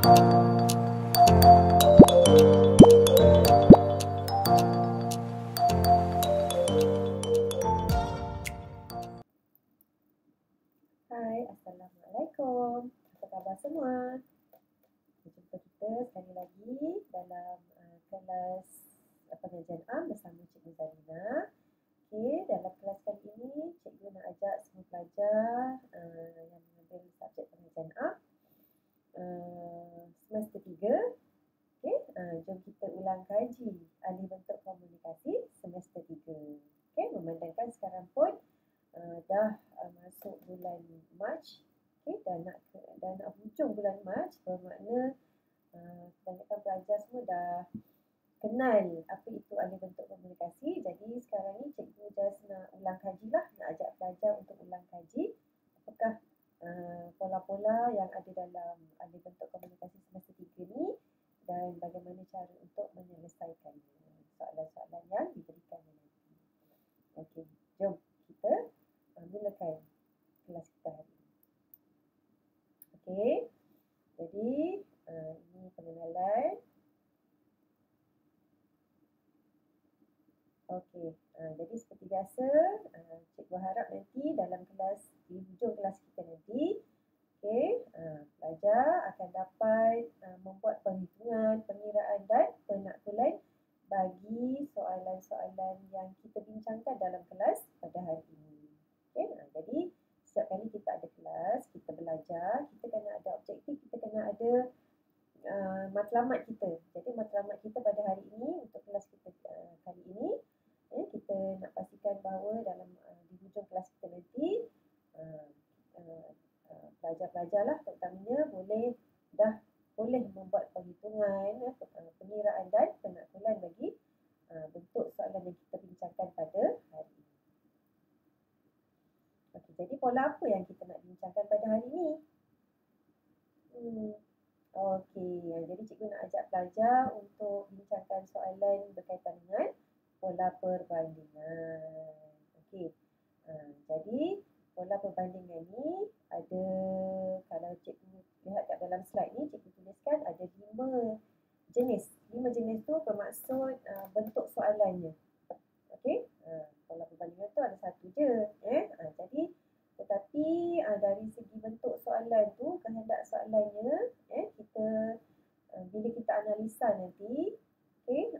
Hai, Assalamualaikum. Apa khabar semua? Jumpa kita sekali lagi dalam kelas pengajian Am bersama Cikgu Zarina. Okey, dalam kelas kali ini, Cikgu nak ajak semua pelajar yang mengambil subjek pengajian Am semester 3. Okey, jom kita ulang kaji alih bentuk komunikasi semester 3. Okey, memandangkan sekarang pun dah masuk bulan Mac, okay, dan nak hujung bulan Mac, bermakna kebanyakan pelajar semua dah kenal apa itu alih bentuk komunikasi. Jadi sekarang ni cikgu just nak ulang kajilah, nak ajak pelajar untuk ulang kaji apakah pola-pola yang ada dalam alih bentuk komunikasi semester 3 ni dan bagaimana cara untuk menyelesaikan soalan-soalan yang diberikan nanti. Okey, jom kita mulakan kelas kita hari ini. Okey, jadi ini pengenalan. Okey, jadi seperti biasa, cikgu harap nanti dalam kelas, di hujung kelas kita nanti, okey, pelajar akan dapat membuat perhitungan, pengiraan dan penaklukan bagi soalan-soalan yang kita bincangkan dalam kelas pada hari ini. Okey, jadi setiap kali kita ada kelas, kita belajar, kita kena ada objektif, kita kena ada matlamat kita. Jadi matlamat kita pada hari ini, untuk kelas kita kali ini, kita nak pastikan bahawa dalam di hujung kelas kita nanti, pelajar-pelajar lah terutamanya boleh membuat perhitungan, pengiraan dan penaklukan bagi bentuk soalan yang kita bincangkan pada hari ini. Okey, jadi pola apa yang kita nak bincangkan pada hari ini? Okey, jadi cikgu nak ajak pelajar untuk bincangkan soalan berkaitan dengan pola perbandingan. Okey, jadi pola perbandingan ni ada, kalau cikgu lihat kat dalam slide ni, cikgu tuliskan ada 5 jenis. 5 jenis tu bermaksud bentuk soalannya. Okey, pola perbandingan tu ada satu je. Jadi tetapi dari segi bentuk soalan tu, kehendak soalannya, kita bila kita analisa nanti, okey,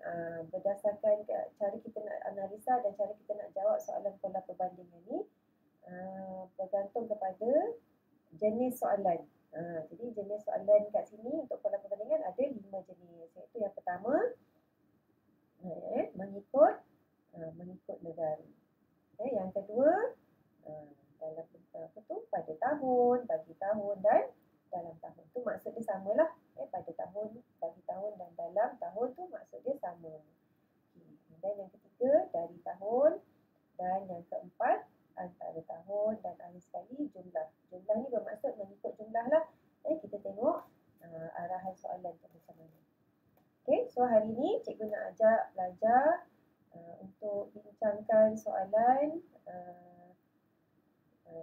berdasarkan cara kita nak analisa dan cara kita nak jawab soalan pola perbandingan ni, bergantung kepada jenis soalan. Jadi jenis soalan kat sini untuk pola perbandingan ada 5 jenis. Iaitu yang pertama, mengikut negara. Yang kedua, dalam pada tahun, bagi tahun dan dalam tahun. Tu maksud dia samalah. Pada tahun, bagi tahun dan dalam tahun tu maksud dia sama. Dan yang ketiga, dari tahun, dan yang keempat, antara tahun, dan akhir sekali jumlah. Jumlah ni bermaksud mengikut jumlah lah. Kita tengok arahan soalan tu macam mana. Okay, so hari ni cikgu nak ajak pelajar untuk bincangkan soalan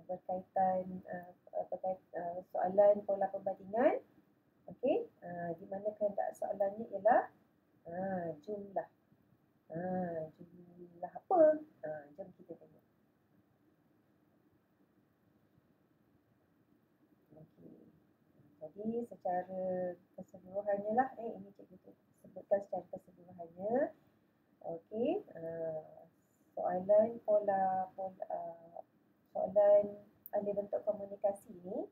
berkaitan soalan pola perbandingan. Okey, di mana kehendak soalannya ialah jumlah. Jumlah apa? Jom kita tengok. Okey, jadi secara keseluruhannya lah, ini cikgu sebutkan secara keseluruhannya. Okey, soalan soalan alih bentuk komunikasi ni,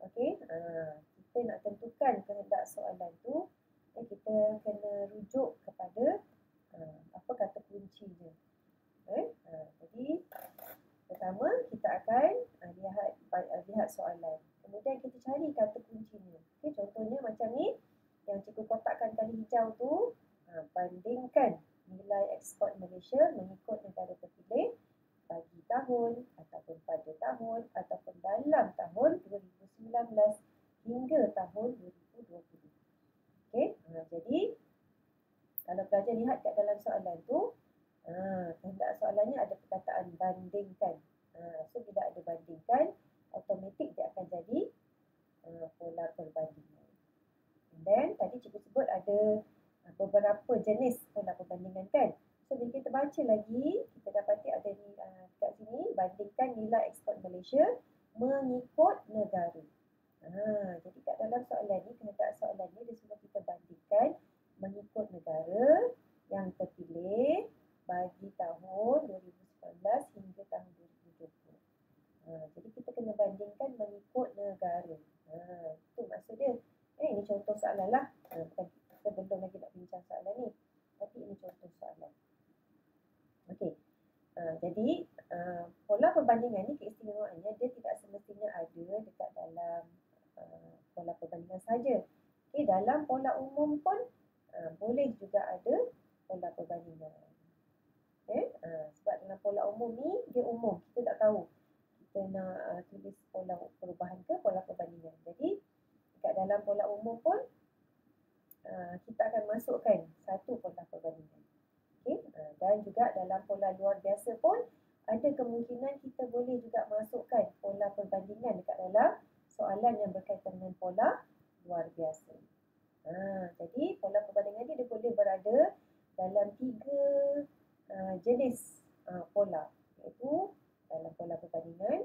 okey, kita nak tentukan kehendak soalan tu, kita kena rujuk kepada apa kata kuncinya. Jadi pertama kita akan lihat soalan, kemudian kita cari kata kuncinya. Okey, contohnya macam ni, yang cikgu kotakkan tali hijau tu, bandingkan nilai ekspor Malaysia mengikut negara terpilih bagi tahun, ataupun pada tahun, ataupun dalam tahun 2019 hingga tahun 2020. Okey, jadi kalau pelajar lihat kat dalam soalan tu, kehendak soalannya ada perkataan bandingkan. So bila ada bandingkan, automatik dia akan jadi pola perbandingan. Dan tadi cikgu sebut ada beberapa jenis pola perbandingan kan. So bila kita baca lagi, kita dapati ada kat sini bandingkan nilai ekspor Malaysia mengikut negara. Jadi kat dalam soalan ni, kehendak soalan ni dia suruh kita bandingkan mengikut negara yang terpilih bagi tahun 2019 hingga tahun 2020. Jadi kita kena bandingkan mengikut negara. Itu maksud dia. Ini contoh soalan lah. Kita belum lagi nak bincang soalan ni. Tapi ini contoh soalan. Okey. Jadi pola perbandingan ni keistimewaannya dia tidak semestinya ada dekat dalam pola perbandingan saja. Okey, dalam pola umum pun boleh juga ada pola perbandingan. Sebab dalam pola umum ni dia umum, kita tak tahu kita nak tulis pola perubahan ke pola perbandingan. Jadi dekat dalam pola umum pun kita akan masukkan satu pola perbandingan. Okay? Dan juga dalam pola luar biasa pun ada kemungkinan kita boleh juga masukkan pola perbandingan dekat dalam soalan yang berkaitan dengan pola luar biasa. Jadi pola perbandingan ni dia boleh berada dalam 3 jenis pola, iaitu dalam pola perbandingan,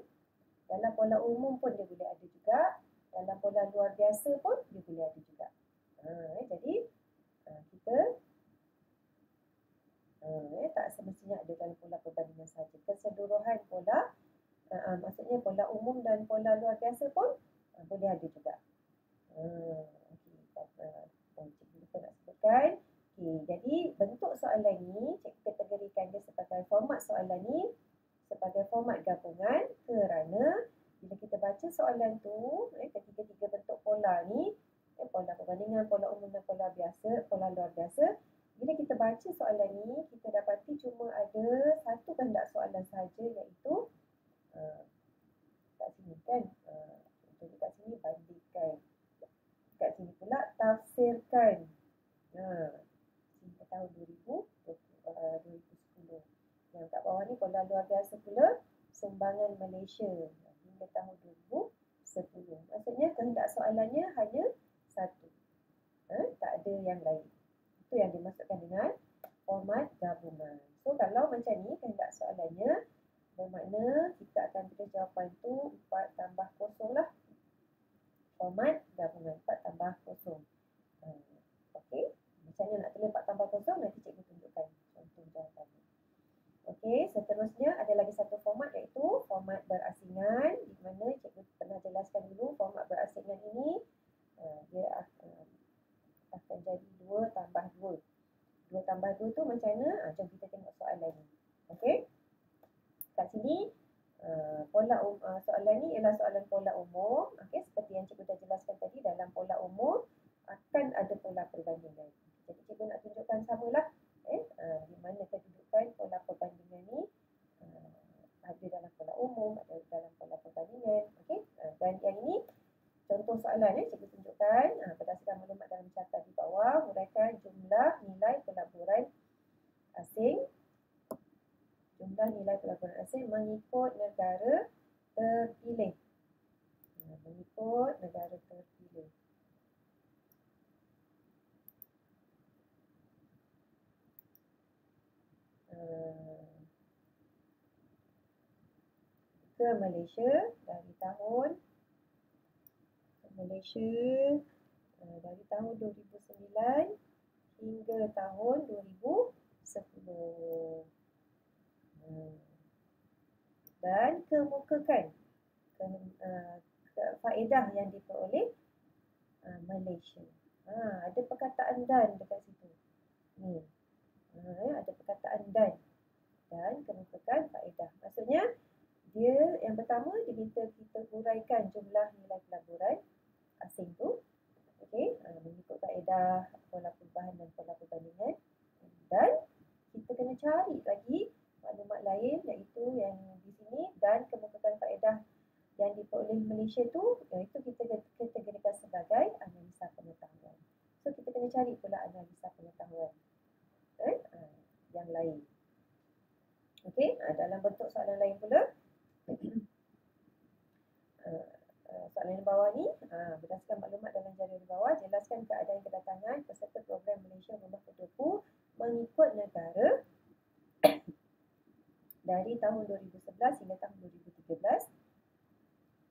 dalam pola umum pun dia boleh ada juga, dalam pola luar biasa pun dia boleh ada juga. Jadi kita tak semestinya ada dalam pola perbandingan saja. Keseluruhan pola, maksudnya pola umum dan pola luar biasa pun boleh ada juga. Cikgu lupa nak sebutkan. Jadi bentuk soalan ni, cikgu kategorikan dia sebagai format soalan ni sebagai format gabungan kerana bila kita baca soalan tu, ketiga-tiga bentuk pola ni, pola perbandingan, pola umum dan pola biasa, pola luar biasa. Bila kita baca soalan ni, kita dapati cuma ada satu kehendak soalan saja, iaitu kat sini kan. Jadi kat sini bandingkan. Kat sini pula tafsirkan. Hingga tahun 2010. Yang kat bawah ni pola luar biasa pula sumbangan Malaysia hingga tahun 2010. Maksudnya kehendak soalannya hanya satu. Tak ada yang lain. Itu yang dimaksudkan dengan format gabungan. So kalau macam ni kehendak soalannya, bermakna kita akan tulis jawapan tu 4 tambah 0 lah. Format gabungan 4 tambah 0. Okey. Macam mana nak tulis 4 tambah 0, nanti cikgu tunjukkan contoh jawapannya. Okey, seterusnya ada lagi satu format, iaitu format berasingan, di mana cikgu pernah jelaskan dulu format berasingan ini dia akan jadi 2 tambah 2. 2 tambah 2 tu macam mana? Jom kita tengok soalan ni. Okey. Kat sini soalan ni ialah soalan pola umum. Okey, seperti yang cikgu dah jelaskan tadi, dalam pola umum akan ada pola perbandingan. Jadi cikgu nak tunjukkan samalah di mana kedudukan pola perbandingan ni ada dalam pola umum, ada dalam pola perbandingan. Okey. Dan yang ini contoh soalan cikgu tunjukkan berdasarkan maklumat dalam carta di bawah, huraikan jumlah nilai pelaburan asing. Jumlah nilai pelaburan asing mengikut negara terpilih. Mengikut negara terpilih. Ke Malaysia dari tahun 2009 hingga tahun 2010. Dan kemukakan faedah yang diperoleh Malaysia. Ada perkataan dan dekat situ. Ni. Ada perkataan dan kemukakan faedah. Maksudnya dia yang pertama dia minta kita huraikan jumlah nilai pelaburan asing tu. Okey, mengikut kaedah pola perubahan dan pola perbandingan. Dan kita kena cari lagi maklumat lain, iaitu yang di sini, dan kemukakan faedah yang diperoleh Malaysia tu, iaitu kita kategorikan sebagai analisa pengetahuan. So kita kena cari pula analisa pengetahuan yang lain. Okey, dalam bentuk soalan lain pula. Soalan yang bawah ni, berdasarkan maklumat dalam jadual di bawah, jelaskan keadaan kedatangan peserta program Malaysia Rumah Pendopo mengikut negara dari tahun 2011 hingga tahun 2013.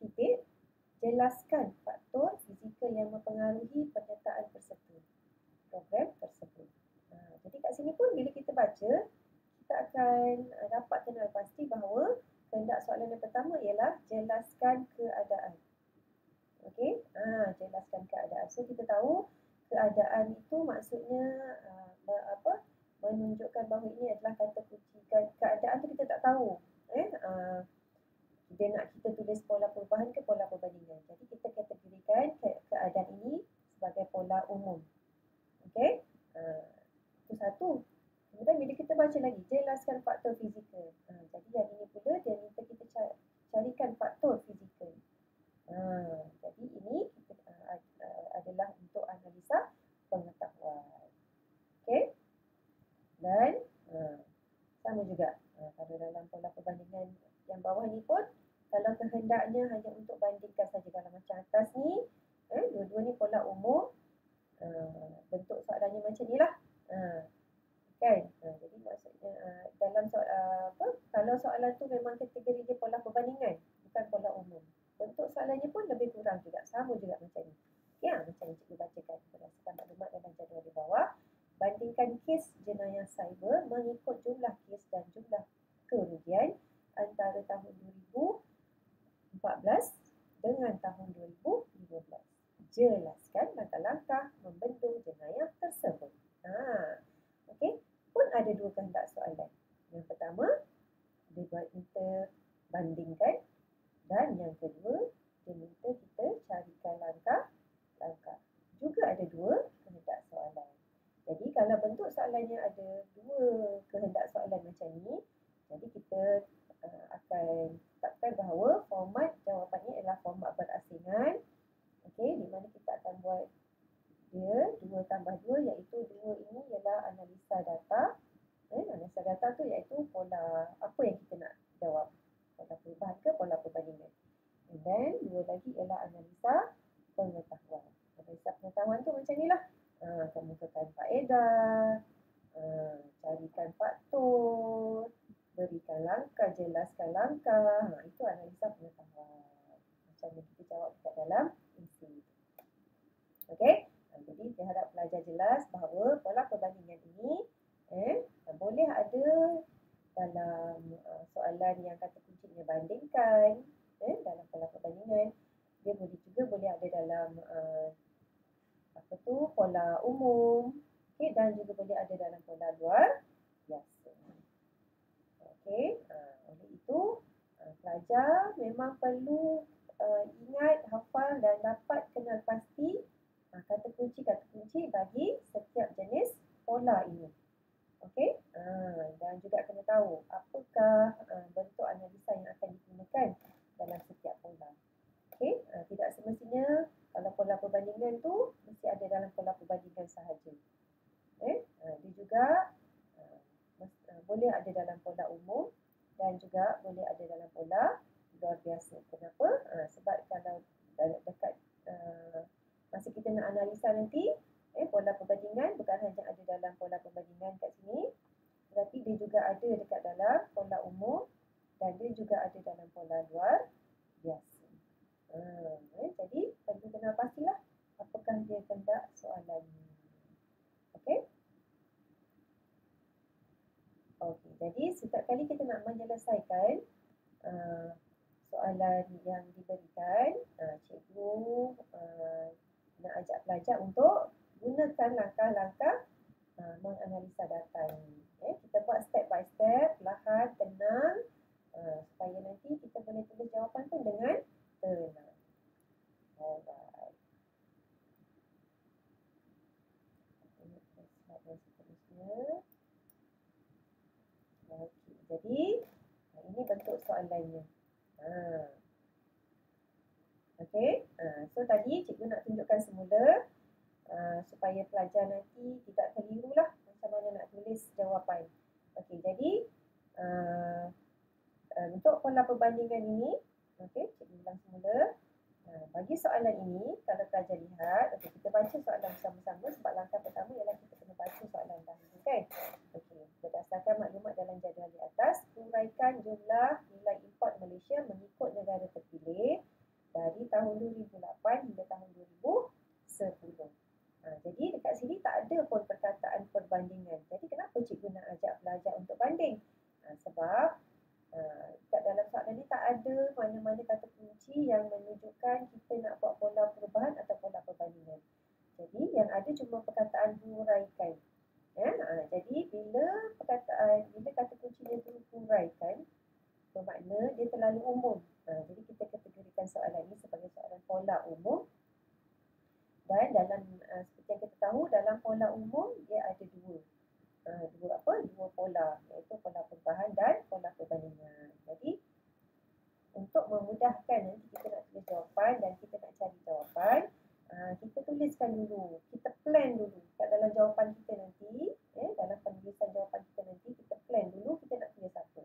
Titik. Jelaskan faktor fizikal yang mempengaruhi penyertaan peserta program tersebut. Jadi kat sini pun bila kita baca, kita akan dapat kenal pasti bahawa kehendak soalan yang pertama ialah jelaskan keadaan. Okey, jelaskan keadaan. So kita tahu keadaan itu maksudnya menunjukkan bahawa ini adalah kata kunci. Keadaan tu kita tak tahu. Dia nak kita tulis pola perubahan ke pola perbandingan. Jadi kita kategorikan keadaan ini sebagai pola umum. Okey, itu satu. Kemudian bila kita baca lagi, jelaskan faktor fizikal. Jadi yang ini pula dia minta kita carikan faktor fizikal. Jadi ini adalah untuk analisa pengetahuan. Okey. Dan sama juga kalau dalam pola perbandingan yang bawah ni pun, kalau kehendaknya hanya untuk bandingkan saja dalam macam atas ni, dua-dua ni pola umum, bentuk soalannya macam ni lah. Kan? Jadi maksudnya dalam kalau soalan tu memang kategori dia pola perbandingan, bukan pola umum. Bentuk soalannya pun lebih kurang juga, sama juga macam ni. Ya, macam ni cikgu bacakan berdasarkan maklumat dalam jadual di bawah. Bandingkan kes jenayah cyber mengikut jumlah kes dan jumlah kerugian antara tahun 2014 dengan tahun 2015. Jelaskan langkah-langkah membendung jenayah tersebut. Okey, pun ada dua kehendak soalan. Yang pertama, dia minta bandingkan, dan yang kedua, dia minta kita carikan langkah-langkah. Juga ada dua kehendak soalan. Jadi kalau bentuk soalannya ada dua kehendak soalan macam ni, jadi kita akan tetapkan bahawa format jawapannya adalah format berasingan. Okey, di mana kita akan buat dia 2 tambah 2, iaitu 2 ini ialah analisa data. Analisa data tu iaitu pola apa yang kita nak jawab. Pola perubahan ke pola perbandingan. Dan 2 lagi ialah analisa pengetahuan. Analisa pengetahuan tu macam ni lah. Kemukakan faedah, carikan faktor, berikan langkah, jelaskan langkah. Itu analisa pengetahuan. Macam yang kita jawab dekat dalam isi. Okey. Jadi saya harap pelajar jelas bahawa pola perbandingan ini boleh ada dalam soalan yang kata kuncinya bandingkan, dalam pola perbandingan. Dia boleh ada dalam pola umum, dan juga boleh ada dalam pola luar biasa. Okey, oleh itu pelajar memang perlu ingat, hafal dan dapat kenal pasti kata kunci bagi setiap jenis pola ini. Okey, dan juga kena tahu apakah bentuk analisa yang akan digunakan dalam setiap pola. Okey, tidak semestinya kalau pola perbandingan tu mesti ada dalam pola perbandingan sahaja. Dia juga boleh ada dalam pola umum dan juga boleh ada dalam pola luar biasa. Kenapa? Sebab kalau dekat masa kita nak analisa nanti, pola perbandingan bukan hanya ada dalam pola perbandingan kat sini, tetapi dia juga ada dekat dalam pola umum dan dia juga ada dalam pola luar biasa. Jadi perlu kenal pastilah apakah dia kehendak soalan ni. Okey? Okey, jadi setiap kali kita nak menyelesaikan soalan yang diberikan, cikgu nak ajak pelajar untuk gunakan langkah-langkah menganalisa data ini. Kita buat step by step, perlahan, tenang, supaya nanti kita boleh tulis jawapan pun dengan tenang. Alright. Slide yang seterusnya. Okey, jadi ini bentuk soalannya. Okey, so tadi cikgu nak tunjukkan semula supaya pelajar nanti tidak kelirulah macam mana nak tulis jawapan. Okey, jadi untuk pola perbandingan ini, okey, cikgu ulang semula. Bagi soalan ini, kalau pelajar lihat, okey, kita baca soalan bersama-sama sebab langkah pertama ialah kita kena baca soalan dahulu, kan? Okey, berdasarkan maklumat dalam jadual di atas, uraikan jumlah nilai import Malaysia mengikut negara terpilih dari tahun 2008 hingga tahun 2010. Jadi dekat sini tak ada pun perkataan perbandingan. Jadi kenapa cikgu nak ajak pelajar untuk banding? Sebab kat dalam soalan ni tak ada mana-mana kata kunci yang menunjukkan kita nak buat pola perubahan atau pola perbandingan. Jadi yang ada cuma perkataan huraikan. Jadi bila kata kuncinya tu huraikan, bermakna dia terlalu umum. Jadi kita kategorikan soalan ni sebagai soalan pola umum. Dan dalam seperti yang kita tahu, dalam pola umum dia ada dua pola, iaitu pola perubahan dan pola perbandingan. Jadi untuk memudahkan nanti kita nak tulis jawapan dan kita nak cari jawapan, kita tuliskan dulu, kita plan dulu kat dalam jawapan kita nanti, dalam penulisan jawapan kita nanti, kita plan dulu kita nak tulis apa.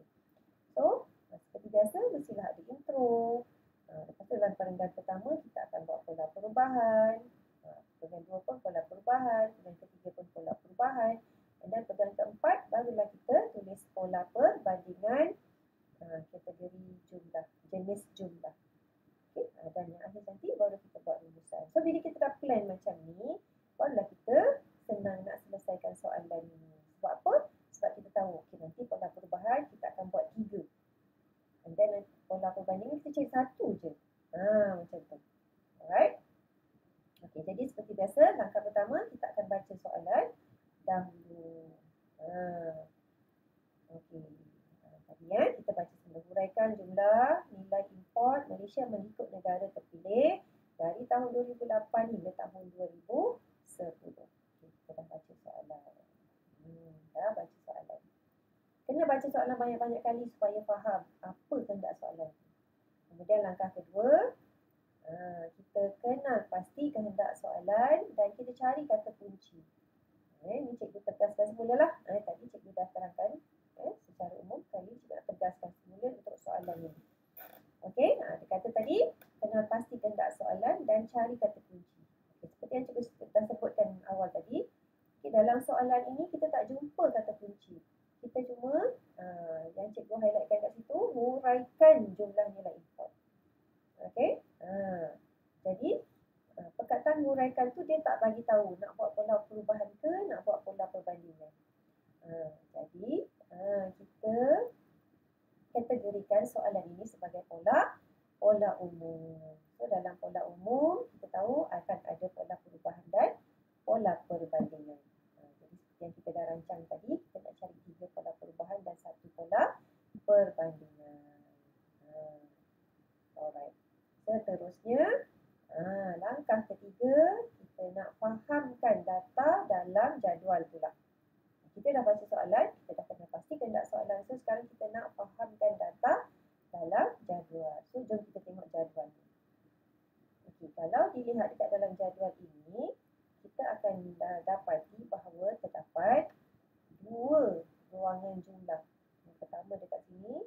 So, seperti biasa mestilah ada intro. Lepas tu dalam perenggan pertama kita akan buat pola perubahan, perenggan dua pun pola perubahan, perenggan ketiga pun pola perubahan, dan perenggan keempat barulah kita tulis pola perbandingan kategori jumlah, jenis jumlah. Okay? Dan yang akhir nanti baru kita buat rumusan. So bila kita dah plan macam ni, barulah kita senang nak selesaikan soalan ni. Sebab apa? Sebab kita tahu nanti pola perubahan kita akan buat 3. And then pola perbandingan kita cari 1 je. Macam tu. Alright. Okay, jadi seperti biasa, langkah pertama kita akan baca soalan dahulu. Okey. Tadi kita baca semula. Huraikan jumlah nilai import Malaysia mengikut negara terpilih dari tahun 2008 hingga tahun 2010. Okay, kita dah baca soalan. Dah baca soalan. Kena baca soalan banyak-banyak kali supaya faham apa kehendak soalan. Kemudian langkah kedua, kita kena pasti kehendak soalan dan kita cari kata kunci. Ini cikgu tegaskan semula lah. Tadi cikgu dah terangkan secara umum, kali cikgu nak tegaskan semula untuk soalan ini. Okey, dia kata tadi kena pasti kehendak soalan dan cari kata kunci. Okay, seperti yang cikgu dah sebutkan awal tadi, dalam soalan ini kita tak jumpa kata kunci. Kita cuma yang cikgu highlightkan kat situ, huraikan jumlah nilai import. Okey. Jadi perkataan huraikan tu dia tak bagi tahu nak buat pola perubahan ke nak buat pola perbandingan. Jadi kita kategorikan soalan ini sebagai pola umum. So dalam pola umum kita tahu akan ada pola perubahan dan pola perbandingan. Jadi seperti yang kita dah rancang tadi, kita nak cari 3 pola perubahan dan 1 pola perbandingan. Alright. Seterusnya, langkah ketiga, kita nak fahamkan data dalam jadual pula. Kita dah baca soalan, kita dah kena pasti kehendak soalan. So, sekarang kita nak fahamkan data dalam jadual. So, jom kita tengok jadual ni. Okey, kalau dilihat dekat dalam jadual ini, kita akan dapati bahawa terdapat 2 ruangan jumlah. Yang pertama dekat sini,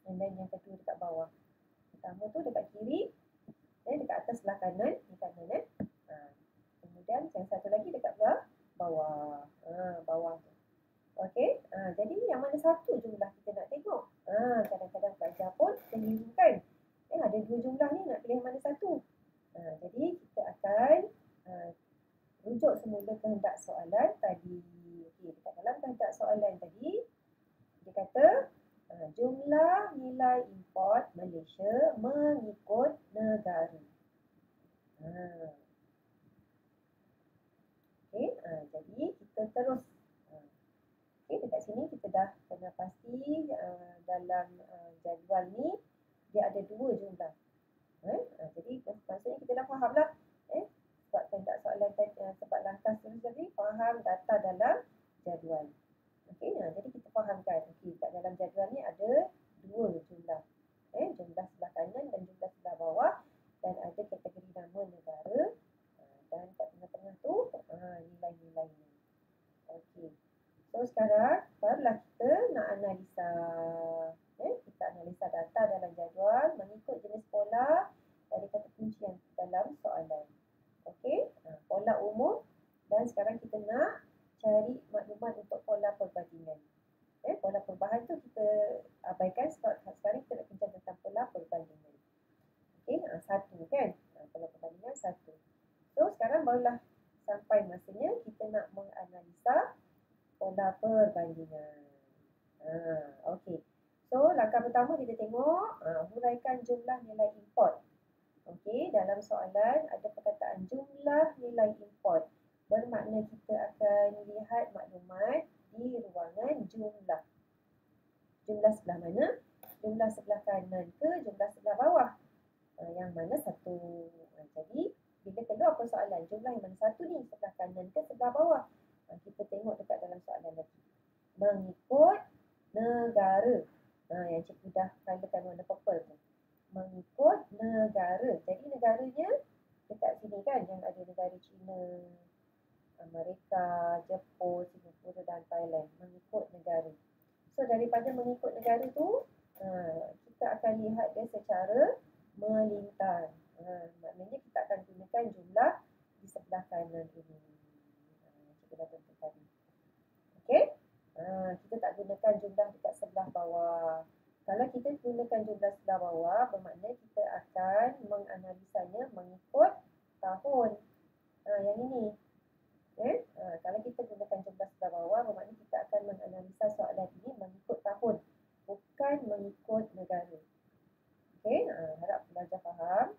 dan yang kedua dekat bawah. Pertama tu dekat kiri, dekat atas sebelah kanan, di kanan. Kemudian yang satu lagi dekat bawah. Bawah tu. Okey, jadi yang mana satu jumlah kita nak tengok? Kadang-kadang pelajar pun keliru kan. Ada 2 jumlah ni, nak pilih mana satu? Jadi kita akan rujuk semula kehendak soalan tadi. Okey, dekat dalam kehendak soalan tadi, dia kata jumlah nilai import Malaysia mengikut negara. Okey, jadi kita terus. Okey, dekat sini kita dah kena pasti dalam jadual ni dia ada 2 jumlah. Jadi maksudnya kita dah faham lah. Sebab kehendak soalan tadi, sebab langkah seterusnya faham data dalam jadual. Okey, jadi kita fahamkan. Okey, kat dalam jadual ni ada 2 jumlah. Jumlah sebelah kanan dan jumlah sebelah bawah, dan ada kategori nama negara, dan kat tengah-tengah tu nilai-nilainya. Okey. So sekarang barulah kita nak analisa. Kita analisa data dalam jadual mengikut jenis pola dari kata kunci yang dalam soalan. Okey, pola umum, dan sekarang kita nak cari maklumat untuk pola perbandingan. Pola perubahan tu kita abaikan sebab sekarang kita nak bincang tentang pola perbandingan. Okey, satu kan? Pola perbandingan satu. So, sekarang barulah sampai masanya kita nak menganalisa pola perbandingan. Okey. So, langkah pertama kita tengok huraikan jumlah nilai import. Okey, dalam soalan ada perkataan jumlah nilai import. Bermakna kita akan lihat maklumat di ruangan jumlah. Jumlah sebelah mana? Jumlah sebelah kanan ke jumlah sebelah bawah? Yang mana satu. Jadi, bila keluar persoalan jumlah yang mana satu ni, sebelah kanan ke sebelah bawah? Kita tengok dekat dalam soalan lagi. Mengikut negara. Yang cikgu dah colourkan warna purple tu. Mengikut negara. Jadi negaranya dekat sini kan, yang ada negara China, Amerika, Jepun, Singapura dan Thailand. Mengikut negara. So daripada mengikut negara tu, kita akan lihat dia secara melintang. Maknanya kita akan gunakan jumlah di sebelah kanan ini. Kita dah tentu tadi. Okey? Kita tak gunakan jumlah dekat sebelah bawah. Kalau kita gunakan jumlah sebelah bawah, bermakna kita akan menganalisanya mengikut tahun. Yang ini. Kalau kita gunakan jumlah sebelah bawah, bermakna kita akan menganalisa soalan ini mengikut tahun, bukan mengikut negara. Okey, harap pelajar faham.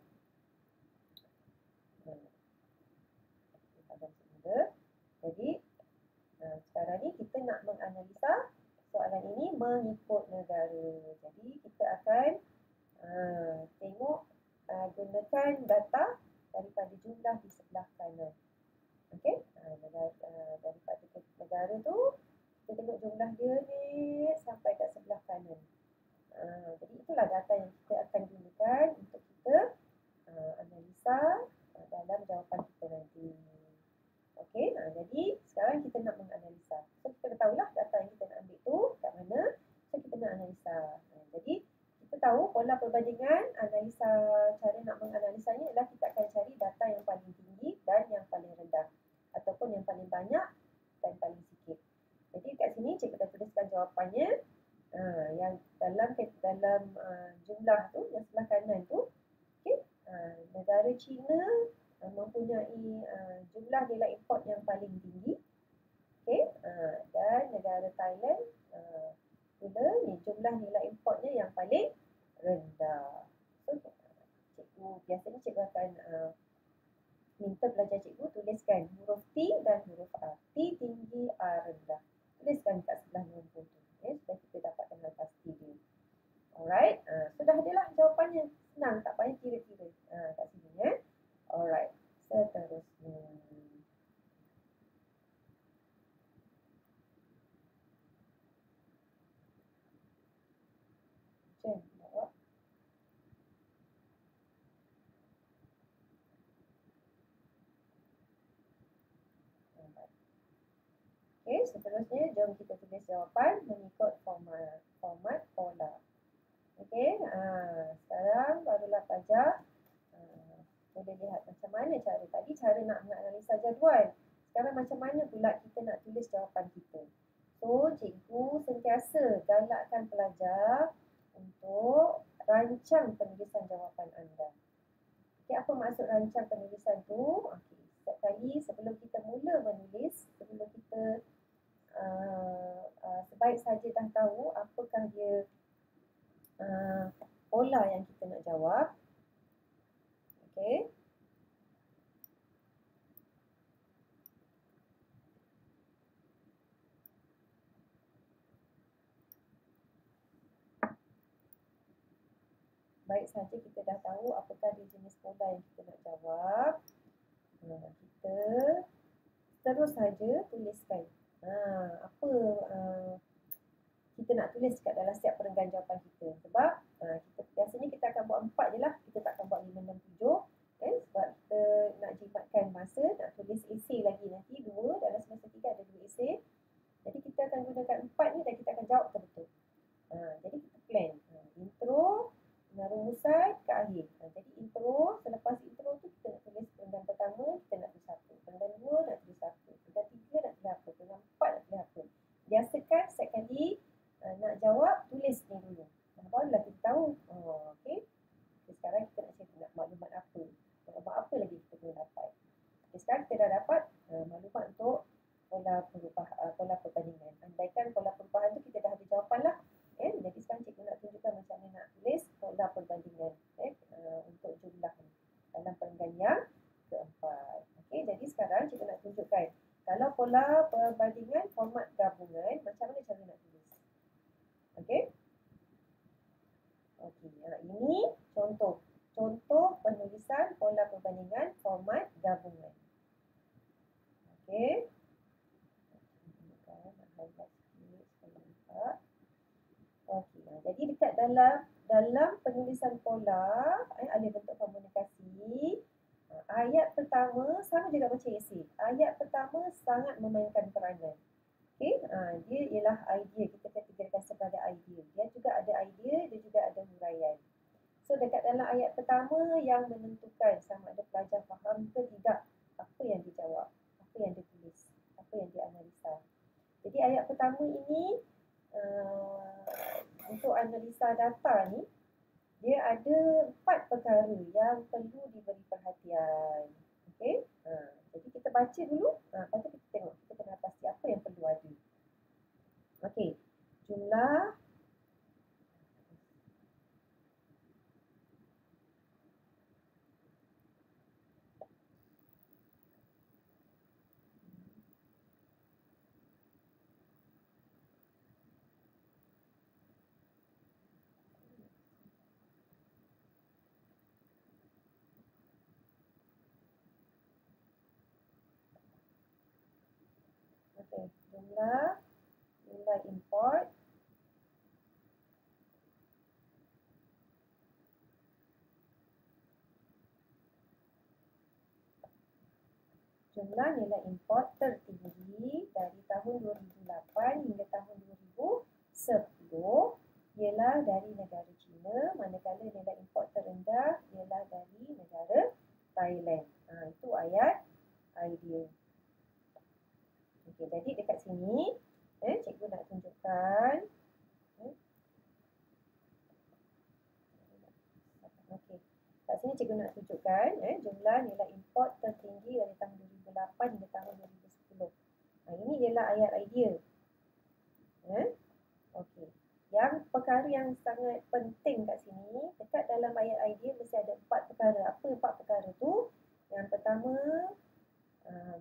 Jadi, sekarang ni kita nak menganalisa soalan ini mengikut negara. Jadi, kita akan tengok, gunakan data daripada jumlah di sebelah kanan. Okey, daripada negara tu, kita tengok jumlah dia ni sampai kat sebelah kanan. Jadi itulah data yang kita akan gunakan untuk kita analisa dalam jawapan kita nanti. Okey, jadi sekarang kita nak menganalisa. So kita tahulah data yang kita nak ambil tu kat mana. So kita nak analisa. Jadi kita tahu pola perbandingan, analisa, cara nak menganalisanya adalah kita akan cari data yang paling tinggi dan yang paling rendah, ataupun yang paling banyak dan paling sikit. Jadi kat sini cikgu dah tuliskan jawapannya. Yang dalam jumlah tu, yang sebelah kanan tu, okay, negara China mempunyai jumlah nilai import yang paling tinggi, okay, dan negara Thailand pula jumlah nilai importnya yang paling rendah. So biasanya cikgu akan minta pelajar cikgu tuliskan huruf T dan huruf A. T tinggi, A rendah. Tuliskan kat sebelah nombor tu, supaya kita dapat kenal pasti dia. Alright, sudah adalah jawapannya. Senang, tak payah kira-kira kat sini. Alright, seterusnya. Macam bawa. Okey, seterusnya jom kita tulis jawapan mengikut format pola. Okey, sekarang barulah pelajar boleh lihat macam mana cara nak menganalisa jadual. Sekarang macam mana pula kita nak tulis jawapan kita. So, cikgu sentiasa galakkan pelajar untuk rancang penulisan jawapan anda. Okey, apa maksud rancang penulisan tu? Okey, setiap kali sebelum kita mula menulis, sebelum kita sebaik saja dah tahu apakah dia pola yang kita nak jawab. Okey. Baik saja kita dah tahu apakah dia jenis pola yang kita nak jawab, kita terus saja tuliskan apa kita nak tulis kat dalam setiap perenggan jawapan kita. Sebab biasanya kita akan buat 4 je lah, kita tak akan buat 5, 6, 7. Sebab kita nak jimatkan masa, nak tulis esei lagi nanti 2, dalam semester 3 ada 2 esei. Jadi kita akan gunakan 4 ni dan kita akan jawab betul-betul. Jadi kita plan intro, rumusan ke akhir. Jadi intro dah dapat maklumat untuk pola perbandingan. Andaikan pola perubahan tu kita dah ada jawapan lah. Jadi sekarang cikgu nak tunjukkan macam mana nak tulis pola perbandingan untuk jumlah ni dalam perenggan yang keempat. Okey, jadi sekarang cikgu nak tunjukkan kalau pola perbandingan format gabungan, macam mana cara nak tulis. Okey. Okey, ini contoh penulisan pola perbandingan format gabungan. Okey. Okey, jadi dekat dalam penulisan pola ada bentuk komunikasi. Ayat pertama sama juga macam esei. Ayat pertama sangat memainkan peranan. Okey, dia ialah idea, kita kategorikan sebagai idea. Dia juga ada idea, dia juga ada huraian. So dekat dalam ayat pertama yang menentukan sama ada pelajar faham ke tidak apa yang dijawab, apa yang ditulis, apa yang dianalisa. Jadi ayat pertama ini untuk analisa data ni, dia ada 4 perkara yang perlu diberi perhatian. Okey, jadi kita baca dulu, lepas tu kita tengok, kita kena pasti apa yang perlu ada. Okey, jumlah jumlah import jumlah nilai import tertinggi dari tahun 2008 hingga tahun 2010 ialah dari negara China, manakala nilai import terendah ialah dari negara Thailand. Itu ayat idea. Okey, jadi dekat sini cikgu nak tunjukkan okey. Kat sini cikgu nak tunjukkan jumlah nilai import tertinggi dari tahun 2008 hingga tahun 2010. Ini ialah ayat idea. Okey. Yang perkara yang sangat penting kat sini, dekat dalam ayat idea mesti ada 4 perkara. Apa 4 perkara tu? Yang pertama,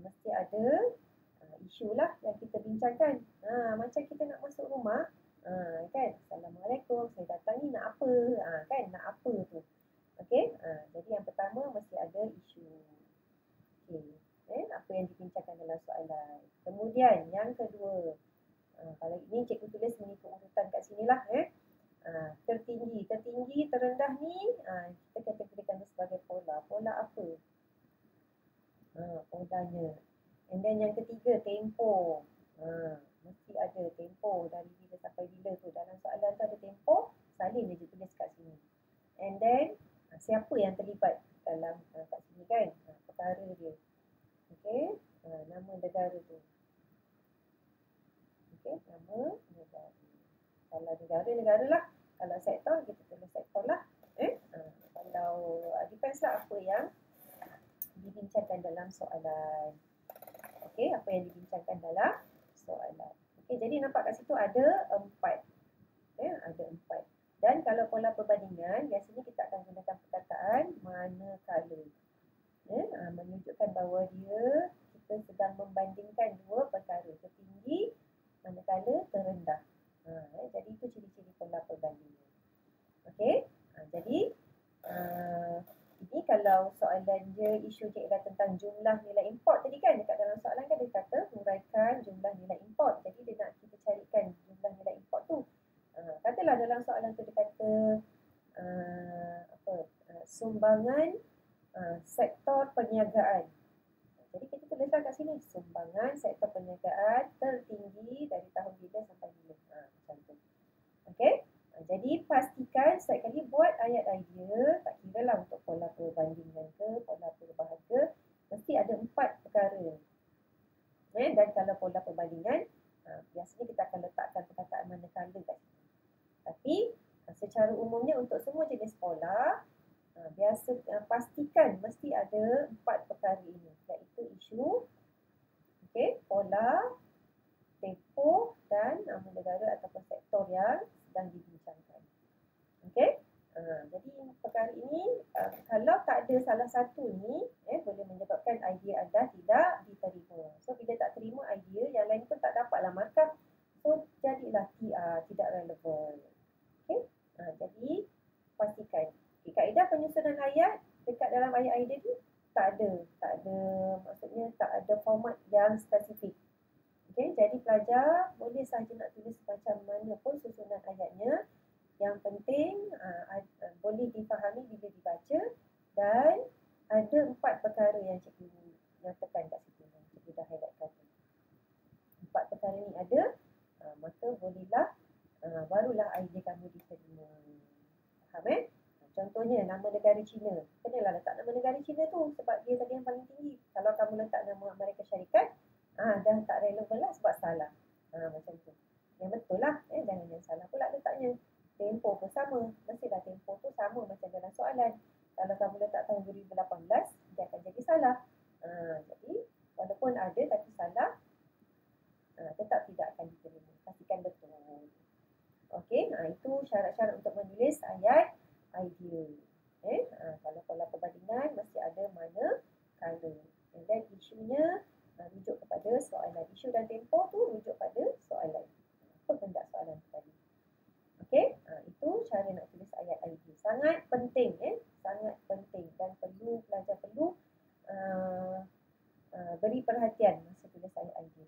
mesti ada isu lah yang kita bincangkan. Macam kita nak masuk rumah, kan? Assalamualaikum, saya datang ni nak apa? Kan? Nak apa tu? Okey, jadi yang pertama mesti ada isu. Okey, apa yang dibincangkan dalam soalan. Kemudian yang kedua, kalau ini cikgu tulis mengikut urutan kat sini lah. Tertinggi, terendah ni kita kategorikan sebagai pola. Pola apa? Polanya. And then yang ketiga, tempoh. Mesti ada tempoh dari bila sampai bila tu. Dalam soalan tu ada tempoh, salin dia tulis kat sini. And then siapa yang terlibat dalam kat sini kan? Perkara dia. Okey, nama negara tu. Okey, nama negara. Kalau negara lah. Kalau sektor, kita tulis sektor lah. Kalau depends lah apa yang dibincangkan dalam soalan. Okey, apa yang dibincangkan dalam soalan. Okey, jadi nampak kat situ ada 4. Ada 4. Dan kalau pola perbandingan, biasanya kita akan gunakan perkataan manakala. Menunjukkan bahawa kita sedang membandingkan dua perkara, tertinggi manakala terendah. Jadi itu ciri-ciri pola perbandingan. Okey, jadi ini kalau soalan dia isu dia adalah tentang jumlah nilai import tadi kan, dekat dalam soalan kan dia kata huraikan jumlah nilai import. Jadi dia nak kita carikan jumlah nilai import tu. Katalah dalam soalan tu dia kata sumbangan sektor perniagaan. Jadi kita tulislah kat sini sumbangan sektor perniagaan tertinggi dari tahun bila sampai bila. Macam tu. Okey. Jadi pastikan setiap kali buat ayat idea, tak kira lah untuk pola perbandingan ke, pola perubahan ke, mesti ada 4 perkara. Dan kalau pola perbandingan, biasanya kita akan letakkan perkataan manakala kat situ. Tapi secara umumnya untuk semua jenis pola, pastikan mesti ada 4 perkara ini, iaitu isu, pola, tempoh dan nama negara ataupun sektor yang sedang dibincangkan. Okey? Jadi perkara ini kalau tak ada salah satu ni boleh menyebabkan idea anda tidak diterima. So bila tak terima idea, yang lain pun tak dapatlah markah. So jadilah TR, tidak relevan. Okey? Jadi pastikan. Okay, kaedah penyusunan ayat dekat dalam ayat idea ni tak ada, maksudnya tak ada format yang spesifik. Okey, jadi pelajar boleh sahaja nak tulis macam mana pun susunan ayatnya. Yang penting boleh difahami bila dibaca, dan ada 4 perkara yang cikgu nyatakan kat situ. Cikgu dah highlightkan tu. 4 perkara ni ada, maka bolehlah barulah idea kamu diterima. Faham Contohnya nama negara China. Kenalah letak nama negara China tu sebab dia tadi yang paling tinggi. Kalau kamu letak nama Amerika Syarikat, dah tak relevan lah sebab salah. Macam tu. Yang betul lah. Jangan yang salah pula letaknya. Tempoh pun sama. Mestilah tempoh tu sama macam dalam soalan. Kalau kamu letak tahun 2018, dia akan jadi salah. Jadi, walaupun ada tapi salah, tetap tidak akan diterima. Pastikan betul. Okey, itu syarat-syarat untuk menulis ayat idea. Kalau pola perbandingan, mesti ada mana, color. Dan isunya rujuk kepada soalan. Isu dan tempoh tu rujuk pada soalan. Apa hendak soalan tadi. Okey, itu cara nak tulis ayat idea. Sangat penting, sangat penting, dan pelajar perlu beri perhatian masa tulis ayat idea.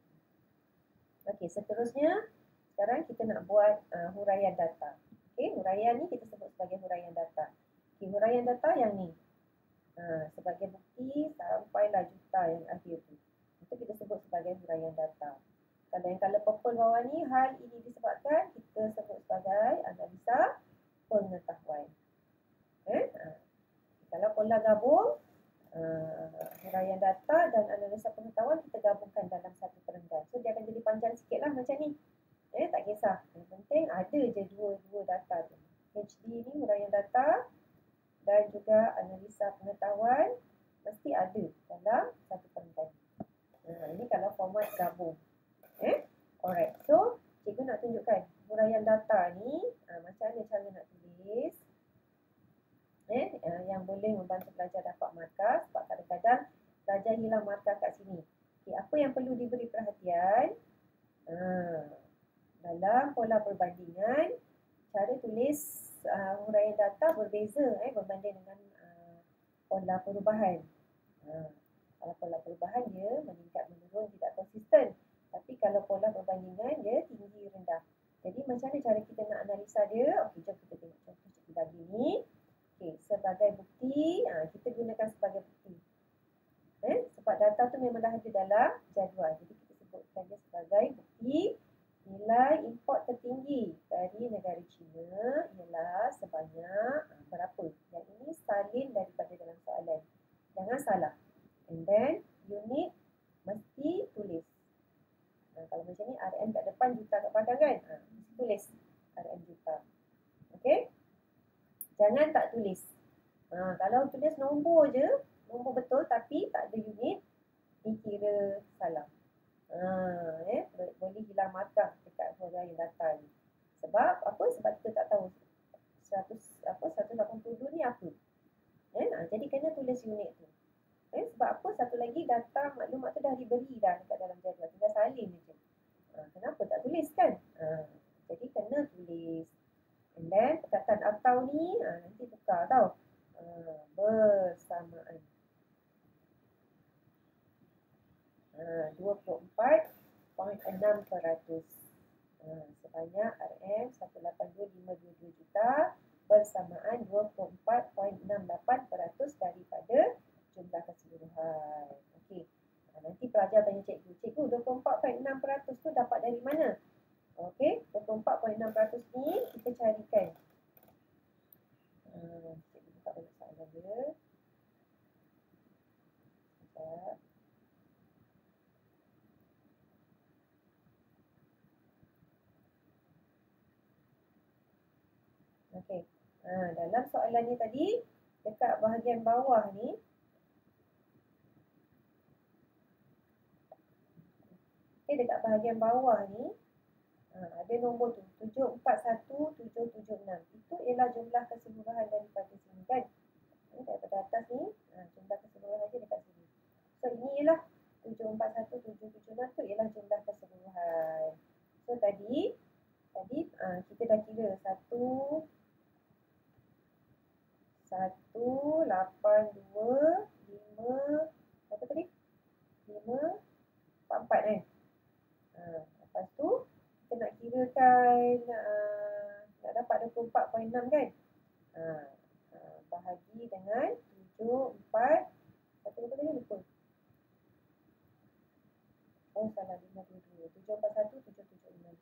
Okey, seterusnya sekarang kita nak buat huraian data. Okey, huraian ni kita sebut sebagai huraian data. Okey, huraian data yang ni sebagai bukti sampailah juta yang akhir tu. Itu kita sebut sebagai huraian data. Kalau yang color purple bawah ni, hal ini disebabkan, kita sebut sebagai analisa pengetahuan. Kalau pola gabung, huraian data dan analisa pengetahuan kita gabungkan dalam satu perenggan. So dia akan jadi panjang sikit lah macam ni. Tak kisah. Yang penting ada je dua data tu. HD ni huraian data dan juga analisa pengetahuan mesti ada dalam satu perenggan. Ini kalau format gabung. Alright. So, cikgu nak tunjukkan huraian data ni macam mana cara nak tulis. Yang boleh membantu pelajar dapat markah, sebab kadang-kadang pelajar hilang markah kat sini. Okay, apa yang perlu diberi perhatian? Dalam pola perbandingan, cara tulis huraian data berbeza berbanding dengan pola perubahan. Kalau pola perubahan dia meningkat menurun, tidak konsisten. Tapi kalau pola perbandingan dia tinggi rendah. Jadi macam mana cara kita nak analisa dia? Okey, jom kita tengok contoh cikgu bagi ni. Okey, sebagai bukti, kita gunakan sebagai bukti. Sebab data tu memang dah ada dalam jadual. Jadi kita sebutkan dia sebagai bukti. Nilai import tertinggi dari negara China ialah sebanyak berapa? Yang ini salin daripada dalam soalan. Jangan salah. And then unit mesti tulis. Kalau macam ni RM kat depan, juta kat belakang kan? Mesti tulis RM juta. Okey? Jangan tak tulis. Kalau tulis nombor je, nombor betul tapi tak ada unit, dikira salah. Boleh hilang markah dekat huraian data ni. Sebab apa? Sebab kita tak tahu 182 ni apa. Jadi kena tulis unit tu. Sebab apa? Satu lagi, data maklumat tu dah diberi dah dekat dalam jadual, tinggal salin je. Kenapa tak tulis kan? Jadi kena tulis. And then perkataan atau ni nanti tukar tau. Bersamaan. 24.6%. Sebanyak RM 182,522 juta bersamaan 24.68% daripada jumlah keseluruhan. Okey. Nanti pelajar tanya cikgu, 24.6% tu dapat dari mana? Okey, 24.6% ni kita carikan. Cikgu buka balik soalan dia. Sekejap. Okey. Dalam soalan ni tadi, dekat bahagian bawah ni, dekat bahagian bawah ni, ada nombor tu, 741,776. Itu ialah jumlah keseluruhan daripada sini kan. Daripada atas ni, jumlah keseluruhan dia dekat sini. So, ini ialah 741,776 tu ialah jumlah keseluruhan. So, tadi kita dah kira 1, 8, 2, 5, apa tadi? 5, 4, 4 kan? Lepas tu, kita nak kirakan, nak dapat 24.6 kan? Bahagi dengan 7, 4, satu apa tadi lupa? Oh, salah, 522. 741, 776.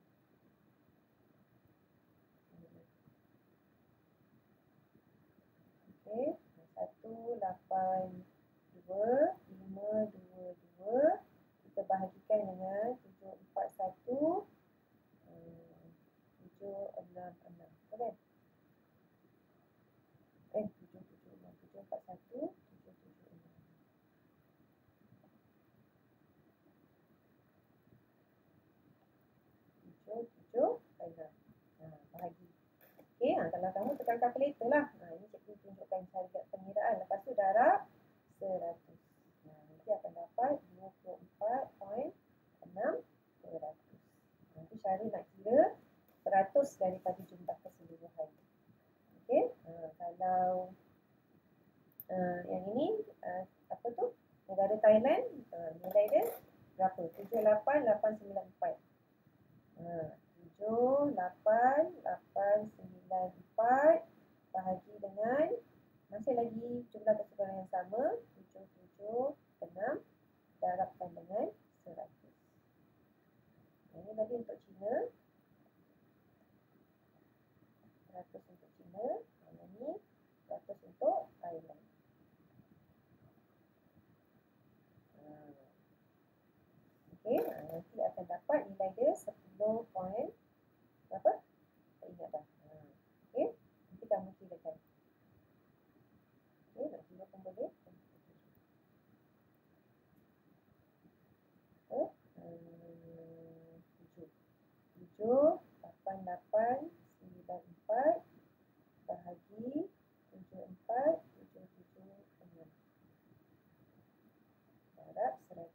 Okey, 182, 522 kita bahagikan dengan 741, 766. Betul kan? 776, 741, 776. 776. Bahagi. Okey, kalau kamu tekan kalkulator lah. Ini cikgu tunjukkan cara pengiraan. Lepas tu darab 100. Nanti akan dapat 24.6%. Nanti cara nak kira 100 daripada jumlah keseluruhan. Okey, kalau yang ini apa tu? Negara Thailand, nilai dia berapa? 78894. 78894 bahagi dengan masih lagi jumlah keseluruhan yang sama, 776 darabkan dengan 100. Ini tadi untuk China, 100 untuk China, ini 100 untuk Thailand. Okey, nanti akan dapat nilai dia 10 point berapa? Tak ingat dah. Okey, nanti kamu kirakan. Okey, nak kira pun boleh. 7, 8, 8, 9, 4 bahagi 7, 4, 7, 7, 6 darab 100.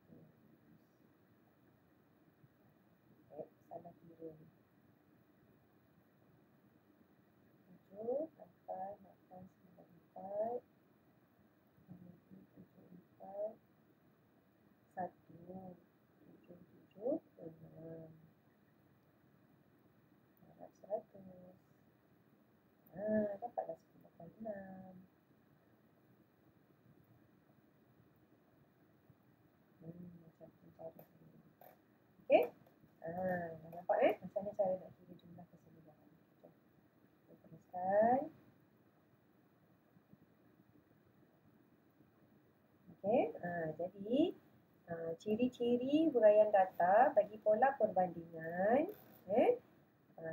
Salah kira ni. 7, 8, 8, 9, 4 bahagi 7, 4, 1, 7, 7, 6 darab 100. Dapatlah 10.6. Macam tu cara sendiri. Okey? Nampak macam mana cara nak kira jumlah keseluruhan. Kita teruskan. Okey, jadi ciri-ciri huraian data bagi pola perbandingan,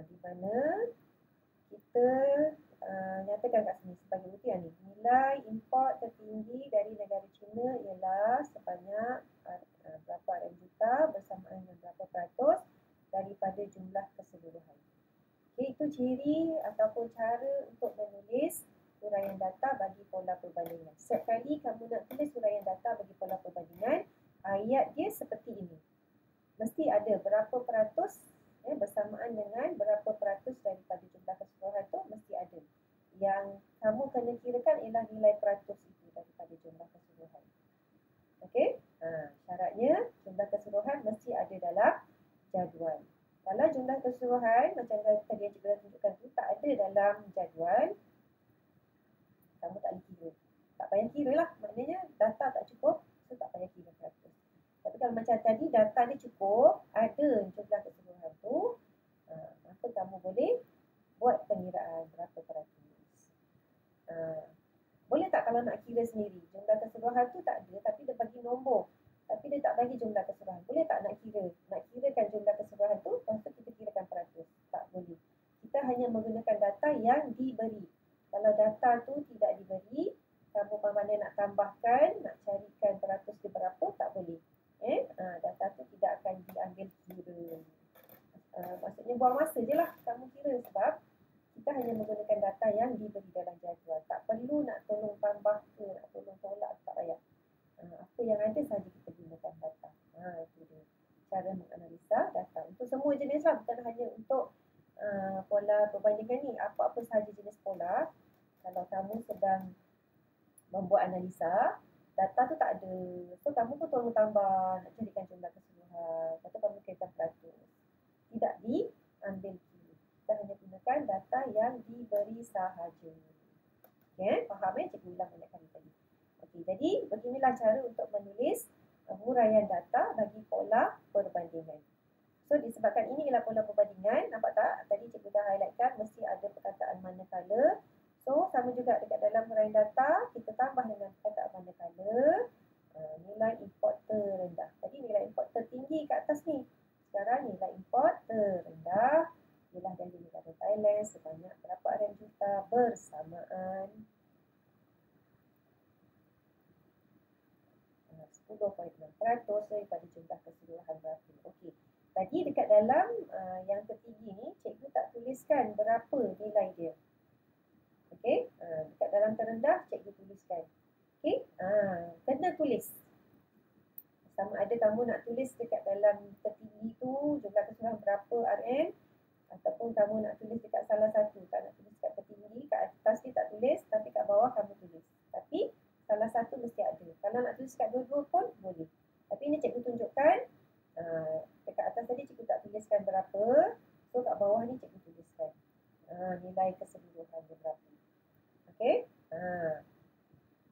di mana kita nyatakan kat sini sebagai bukti ni. Nilai import tertinggi dari negara China ialah sebanyak berapa RM juta bersamaan dengan berapa peratus daripada jumlah keseluruhan. Okay, itu ciri ataupun cara untuk menulis huraian data bagi pola perbandingan. Setiap kali kamu nak tulis huraian data bagi pola perbandingan, ayat dia seperti ini. Mesti ada berapa peratus bersamaan dengan berapa peratus daripada jumlah keseluruhan tu mesti ada. Yang kamu kena kirakan ialah nilai peratus itu daripada jumlah keseluruhan. Okey? Syaratnya jumlah keseluruhan mesti ada dalam jadual. Kalau jumlah keseluruhan macam tadi yang cikgu tunjukkan tu tak ada dalam jadual, kamu tak boleh kira. Tak payah kira lah. Maknanya data tak cukup, so tak payah kira peratus. Tapi kalau macam tadi data dia cukup, ada jumlah keseluruhan tu, maka kamu boleh buat pengiraan berapa peratus. Boleh tak kalau nak kira sendiri? Jumlah keseluruhan tu tak ada, tapi dia bagi nombor. Tapi dia tak bagi jumlah keseluruhan. Boleh tak nak kira? Nak kirakan jumlah keseluruhan tu, lepas tu kita kirakan peratus. Tak boleh. Kita hanya menggunakan data yang diberi. Kalau data tu tidak diberi, kamu mana nak tambahkan, nak carikan peratus dia berapa, tak boleh. Data tu tidak akan diambil yang ada sahaja kita gunakan data. Itu dia cara menganalisa data. Untuk semua jenis lah, bukan hanya untuk pola perbandingan ni. Apa-apa sahaja jenis pola, kalau kamu sedang membuat analisa, data tu tak ada. So, kamu pun tolong tambah, nak carikan jumlah keseluruhan. Atau kamu kira peratus. Tidak diambil kiri. Kita hanya gunakan data yang diberi sahaja. Okay, faham cikgu ulang banyak kali tadi. Okay, jadi beginilah cara untuk menulis huraian data bagi pola perbandingan. So, disebabkan ini ialah pola perbandingan, nampak tak? Tadi cikgu dah highlightkan mesti ada perkataan manakala. So, sama juga dekat dalam huraian data, kita tambah dengan perkataan manakala, nilai import terendah. Tadi nilai import tertinggi kat atas ni. Sekarang nilai import terendah ialah dari negara Thailand sebanyak berapa RM juta bersamaan 10.6% daripada jumlah keseluruhan berapa. Okey. Tadi dekat dalam yang ketiga ni, cikgu tak tuliskan berapa nilai dia. Okey. Dekat dalam terendah, cikgu tuliskan. Okey. Kena tulis. Sama ada kamu nak tulis dekat dalam tertinggi tu, jumlah keseluruhan berapa RM, ataupun kamu nak tulis dekat salah satu. Tak nak tulis dekat tertinggi, kat atas ni tak tulis, tapi kat bawah kamu tulis. Tapi salah satu mesti ada. Kalau nak tulis kat dua-dua pun boleh. Tapi ini cikgu tunjukkan, dekat atas tadi cikgu tak tuliskan berapa. So kat bawah ni cikgu tuliskan nilai keseluruhan dia berapa. Okey?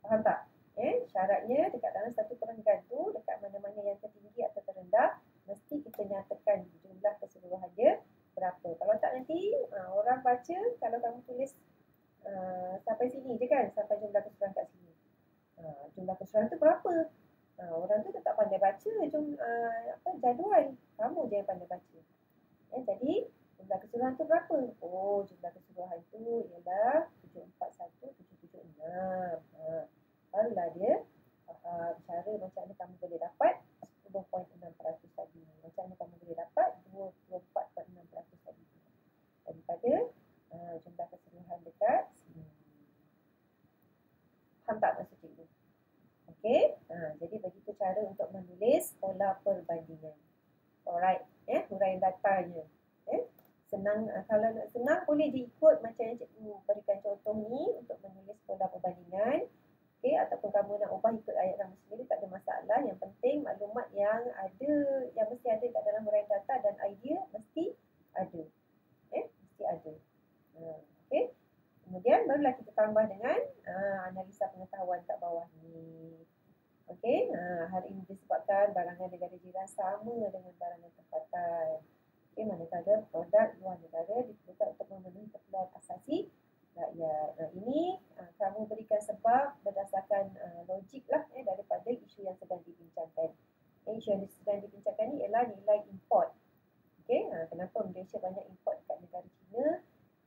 Faham tak? Syaratnya dekat dalam satu perenggan tu, dekat mana-mana yang tertinggi atau terendah, mesti kita nyatakan jumlah keseluruhan dia berapa. Kalau tak nanti orang baca, kalau kamu tulis sampai sini je kan, sampai jumlah keseluruhan kat sini. Jumlah keseluruhan tu berapa? Orang tu tak pandai baca jadual. Kamu je yang pandai baca. Jadi jumlah keseluruhan tu berapa? Oh, jumlah keseluruhan tu ialah 741,776. Barulah dia cara macam mana kamu boleh dapat 10.6% tadi. Macam mana kamu boleh dapat 24.6% tadi. Daripada jumlah keseluruhan dekat sini. Faham tak maksud cikgu? Okey, jadi begitu cara untuk menulis pola perbandingan. Alright, huraian datanya. Senang, kalau nak senang boleh diikut macam yang cikgu berikan contoh ni untuk menulis pola perbandingan. Okey, ataupun kamu nak ubah ikut ayat kamu sendiri, tak ada masalah. Yang penting maklumat yang ada, yang mesti ada kat dalam huraian data dan idea mesti ada. Mesti ada. Okey. Kemudian barulah kita tambah dengan analisa pengetahuan kat bawah ni. Okey, hari ini disebabkan barangan negara jiran sama dengan barangan tempatan. Okey, manakala produk luar negara diperlukan untuk memenuhi keperluan asasi rakyat. Ini kamu berikan sebab berdasarkan logik lah daripada isu yang sedang dibincangkan. Isu yang sedang dibincangkan ni ialah nilai import. Okey, kenapa Malaysia banyak import dekat negara China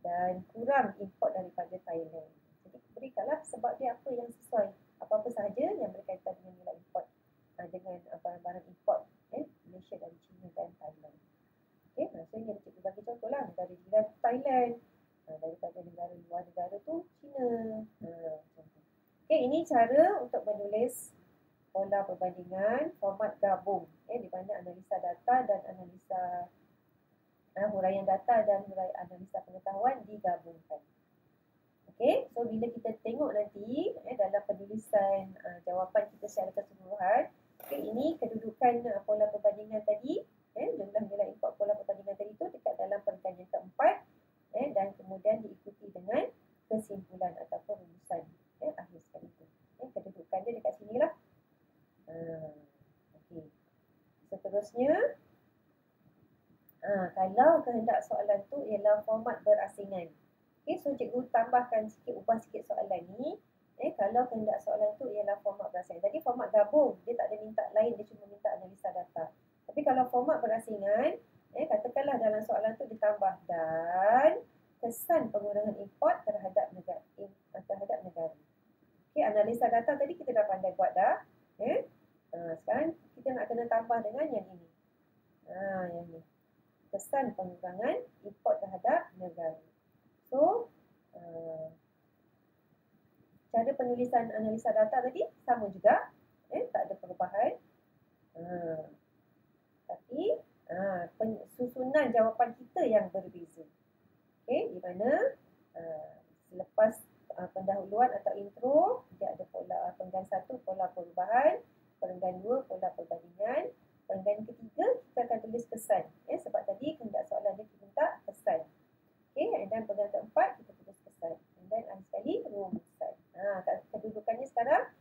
dan kurang import daripada Thailand. Jadi berikanlah sebab dia apa yang sesuai. Apa-apa sahaja yang berkaitan dengan nilai import, dengan barang-barang import Malaysia dari China dan Thailand. Okey, so yang cikgu bagi contohlah negara jiran Thailand, daripada negara luar negara tu China. Okey, ini cara untuk menulis pola perbandingan format gabung, di mana analisa data dan analisa huraian data dan huraian analisa pengetahuan digabungkan. Okey, so bila kita tengok nanti dalam penulisan jawapan kita secara keseluruhan, ini kedudukan pola perbandingan tadi, jumlah nilai import pola perbandingan tadi tu dekat dalam perenggan yang keempat, dan kemudian diikuti dengan kesimpulan ataupun rumusan akhir sekali tu. Kedudukan dia dekat sinilah. Okey. Seterusnya, kalau kehendak soalan tu ialah format berasingan. Okey, so cikgu tambahkan sikit, ubah sikit soalan ni. Kalau kehendak soalan tu ialah format berasingan. Tadi format gabung, dia tak ada minta lain, dia cuma minta analisa data. Tapi kalau format berasingan, katakanlah dalam soalan tu ditambah dan kesan pengurangan import terhadap negara. Okey, analisa data tadi kita dah pandai buat dah. Sekarang kita nak kena tambah dengan yang ini. Yang ni. Kesan pengurangan import terhadap negara. So, cara penulisan analisa data tadi sama juga. Tak ada perubahan. dengan jawapan kita yang berbeza. Okey, di mana selepas pendahuluan atau intro, dia ada pola perenggan 1 pola perubahan, perenggan 2 pola perbandingan, perenggan ketiga kita akan tulis kesan. Sebab tadi kehendak soalan dia minta kesan. Okey, dan perenggan keempat kita tulis kesan. Dan akhir sekali rumusan. Kedudukannya sekarang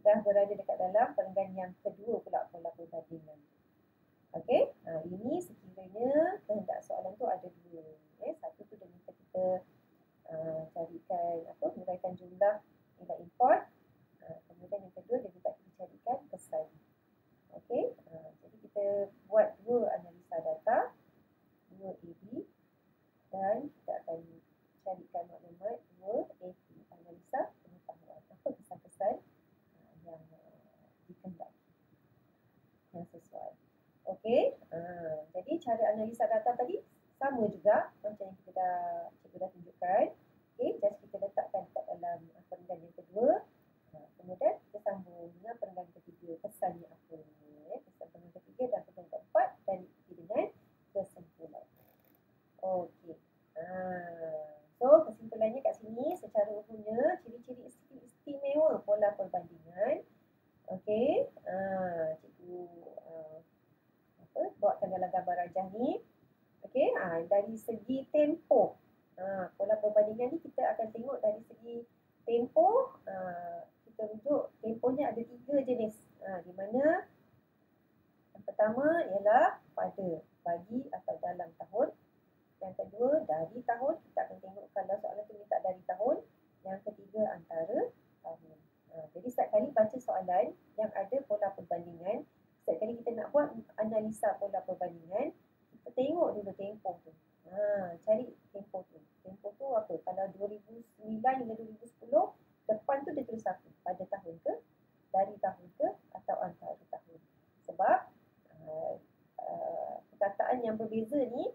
dah berada dekat dalam perenggan yang kedua pula, pola perbandingan. Okey, ini sekiranya kehendak soalan tu ada dua. Satu tu dia minta kita carikan huraikan jumlah nilai import. Kemudian yang kedua dia minta kita carikan kesan. Okey, jadi kita buat dua analisa data, dua AB, dan kita akan carikan maklumat dua AP, analisa pengetahuan. Apa kesan-kesan yang dikehendaki, yang sesuai. Okey, jadi cara analisa data tadi sama juga macam yang cikgu dah tunjukkan. Okey, just kita letakkan kat dalam perenggan yang kedua. Kemudian kita sambung dengan perenggan ketiga, kesannya apa. Kesan perenggan ketiga dan perenggan keempat, dan diikuti dengan kesimpulan. Okey. So kesimpulannya kat sini secara umumnya ciri-ciri istimewa pola perbandingan. Okey, cikgu buatkan dalam gambar rajah ni. Okey, dari segi tempoh. Pola perbandingan ni kita akan tengok dari segi tempoh. Kita rujuk tempohnya ada 3 jenis. Di mana yang pertama ialah pada, bagi atau dalam tahun. Yang kedua dari tahun, kita akan tengok kalau soalan tu minta dari tahun. Yang ketiga antara tahun. Jadi setiap kali baca soalan yang ada pola perbandingan, setiap kali kita nak buat analisa pola perbandingan, kita tengok dulu tempoh tu. Cari tempoh tu. Tempoh tu apa? Kalau 2009 hingga 2010, depan tu dia tulis apa? Pada tahun ke? Dari tahun ke? Atau antara tahun? Sebab perkataan yang berbeza ni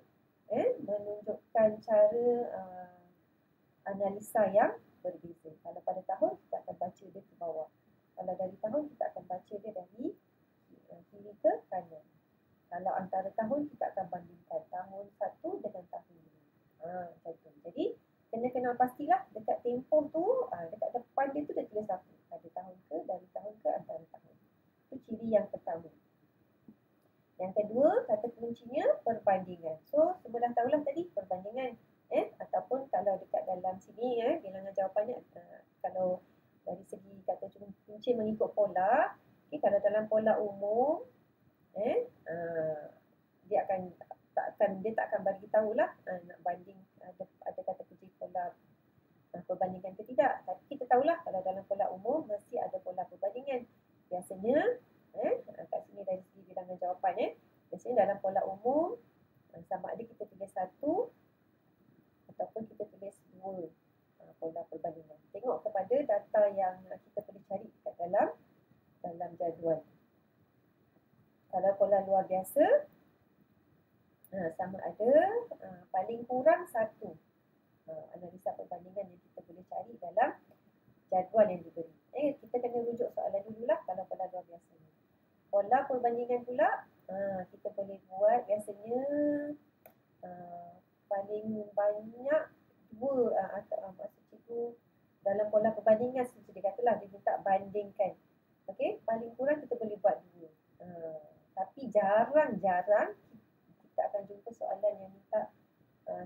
menunjukkan cara analisa yang berbeza. Kalau pada tahun, kita akan baca dia ke bawah. Kalau dari tahun, kita akan baca dia dari kiri ke kanan. Kalau antara tahun, kita akan bandingkan tahun 1 dengan tahun 2. Macam tu. Jadi, kena kenal pastilah dekat tempoh tu, dekat depan dia tu dia tulis apa. Pada tahun ke, dari tahun ke, antara tahun. Itu ciri yang pertama. Yang kedua, kata kuncinya perbandingan. So, semua dah tahulah tadi perbandingan. Ataupun kalau dekat dalam sini, bilangan jawapannya, kalau dari segi kata kunci mengikut pola, kalau dalam pola umum, dia tak akan bagi tahulah nak banding ada kata kunci pola perbandingan ke tidak. Tapi kita tahulah kalau dalam pola umum mesti ada pola perbandingan. Biasanya kat sini dari segi bilangan jawapan, biasanya dalam pola umum sama ada kita tulis 1 ataupun kita tulis 2 pola perbandingan. Tengok kepada data yang kita boleh cari kat dalam jadual. Kalau pola luar biasa, sama ada paling kurang 1 analisa perbandingan yang kita boleh cari dalam jadual yang diberi. Kita kena rujuk soalan dululah kalau pola luar biasa ni. Pola perbandingan pula, kita boleh buat biasanya paling banyak 2 maksud cikgu dalam pola perbandingan seperti dia katalah, dia minta bandingkan. Okey, paling kurang kita boleh buat 2. Tapi jarang-jarang kita akan jumpa soalan yang minta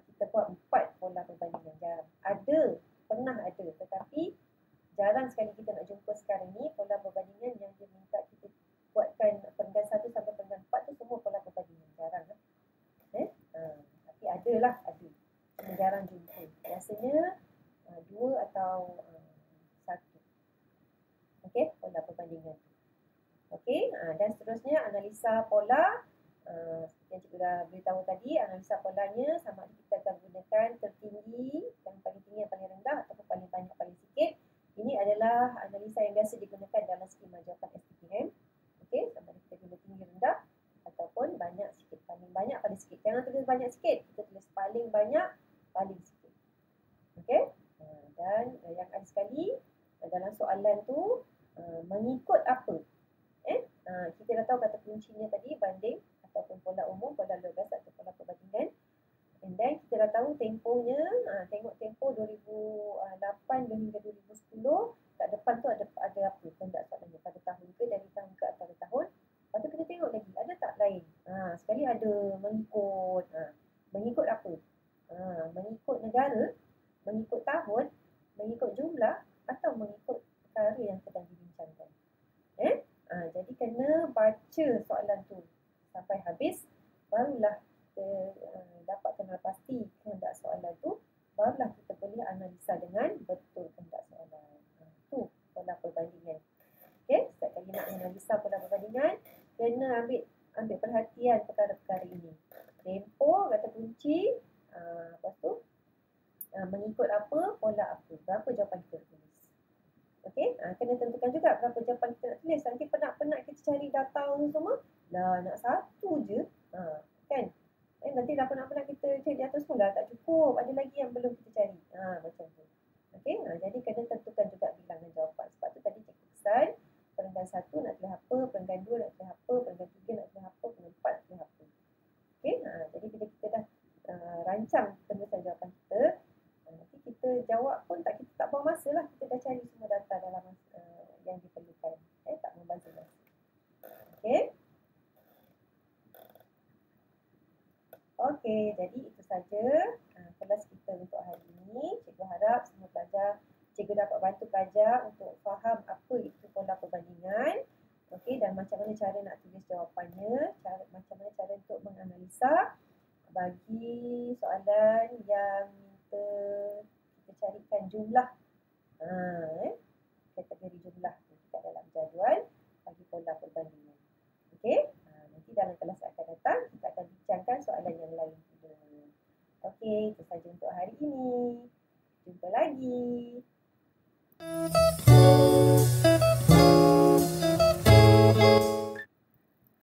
kita buat 4 pola perbandingan. Jarang. Pernah ada, tetapi jarang sekali kita nak jumpa sekarang ni pola perbandingan yang dia minta kita buatkan perenggan 1 sampai perenggan 4 tu semua pola perbandingan. Jarang. Tapi ada. Cuma jarang jumpa. Biasanya 2 atau 1. Okey, pola perbandingan. Okey, dan seterusnya analisa pola. Seperti yang cikgu dah beritahu tadi, analisa polanya sama ada kita akan gunakan tertinggi, yang paling tinggi, yang paling rendah, ataupun paling banyak, paling sikit. Ini adalah analisa yang biasa digunakan dalam skema jawapan SPM. Okey, sama ada kita guna tinggi, rendah, ataupun banyak, sikit. Paling banyak, paling sikit. Jangan tulis banyak sikit, kita tulis paling banyak, paling sikit. Okey, dan yang akhir sekali, dalam soalan tu mengikut apa? Kita dah tahu kata kuncinya tadi, banding ataupun pola umum, pola luar biasa atau pola perbandingan. tahu tempohnya, tengok tempoh 2008 hingga 2010, kat depan tu ada apa kehendak soalannya, pada tahun ke, dari tahun ke atau dari tahun. Lepas tu kita tengok lagi, ada tak lain? Sekali ada mengikut, mengikut apa? Mengikut negara, mengikut tahun, mengikut jumlah, atau mengikut perkara yang sedang dibincangkan. Jadi kena baca soalan tu sampai habis, barulah kita dapat kenal pasti kehendak soalan tu, barulah kita boleh analisa dengan betul kehendak soalan. Tu pola perbandingan. Okey, setiap kali nak analisa pola perbandingan, kena ambil perhatian perkara-perkara ini. Tempoh kata kunci, lepas tu mengikut apa, pola apa, berapa jawapan kita tulis. Okey, kena tentukan juga berapa jawapan kita nak tulis. Nanti penat-penat kita cari data semua, nak satu je, kan? Nanti dah penat-penat kita cari data semua, tak cukup, ada lagi yang belum kita cari. Macam tu. Okey, jadi kena tentukan juga bilangan jawapan. Sebab tu tadi cikgu pesan, perenggan 1 nak tulis apa, perenggan 2 nak tulis apa, perenggan 3 nak tulis apa, perenggan 4 nak tulis apa. Okey, jadi bila kita dah rancang penulisan jawapan kita, nanti kita jawab pun kita tak buang masa lah, kita dah cari semua data dalam masa yang diperlukan, tak membazir masa. Okey, jadi itu saja kelas kita untuk hari ini. Cikgu harap semua pelajar, cikgu dapat bantu pelajar untuk faham apa itu pola perbandingan, dan macam mana cara nak tulis jawapannya, macam mana cara untuk menganalisa bagi soalan yang minta kita carikan jumlah, kategori jumlah dekat dalam jadual bagi pola perbandingan. Okey, nanti dalam kelas akan datang kita akan bincangkan soalan yang lain juga. Okey, itu saja untuk hari ini. Jumpa lagi.